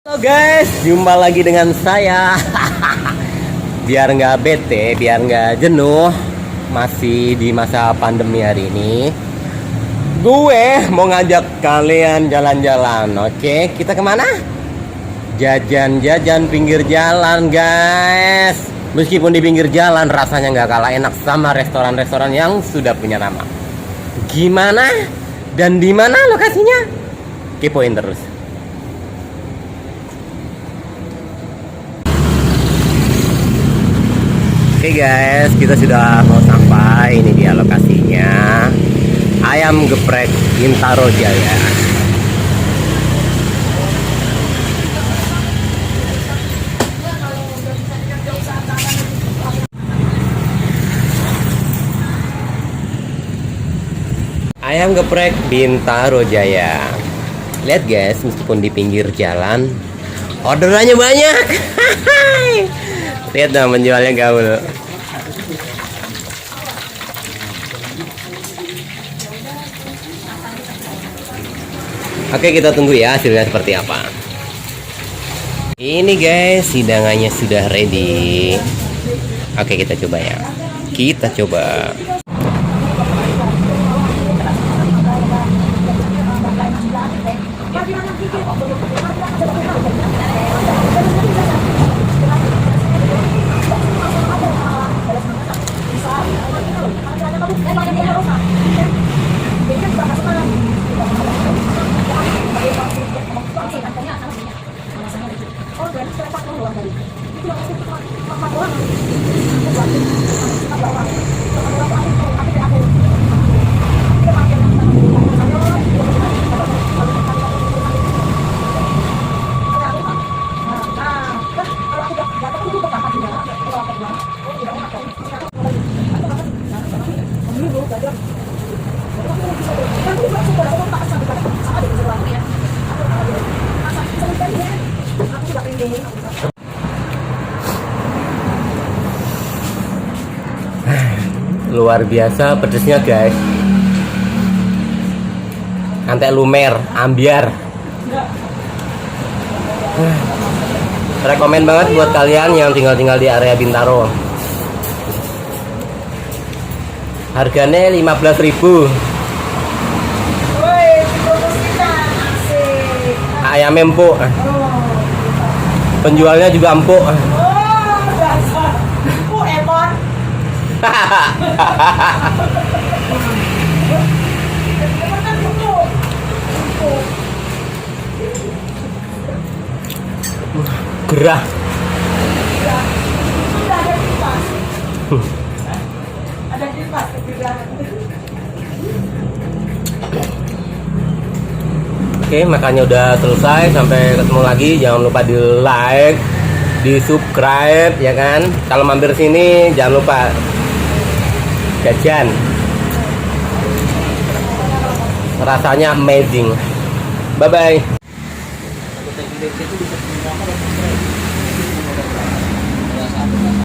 Halo guys, jumpa lagi dengan saya. Biar nggak bete, biar nggak jenuh, masih di masa pandemi hari ini, gue mau ngajak kalian jalan-jalan. Oke, kita kemana? Jajan-jajan pinggir jalan guys. Meskipun di pinggir jalan rasanya nggak kalah enak sama restoran-restoran yang sudah punya nama. Gimana dan di mana lokasinya? Kepoin terus. Oke guys, kita sudah mau sampai. Ini dia lokasinya. Ayam geprek Bintaro Jaya. Ayam geprek Bintaro Jaya. Lihat guys, meskipun di pinggir jalan, orderannya banyak. Lihat dong, penjualnya gaul. Oke, kita tunggu ya hasilnya seperti apa. Ini guys, hidangannya sudah ready. Oke, kita coba ya. Kita coba. Luar biasa pedesnya guys. Antek lumer, ambiar. Rekomen banget buat kalian yang tinggal di area Bintaro. Harganya 15.000. Ayam empuk. Penjualnya juga empuk. Gerah. Oke, makannya udah selesai. Sampai ketemu lagi. Jangan lupa di like, di subscribe ya kan. Kalau mampir sini jangan lupa jajan. Rasanya amazing. Bye bye.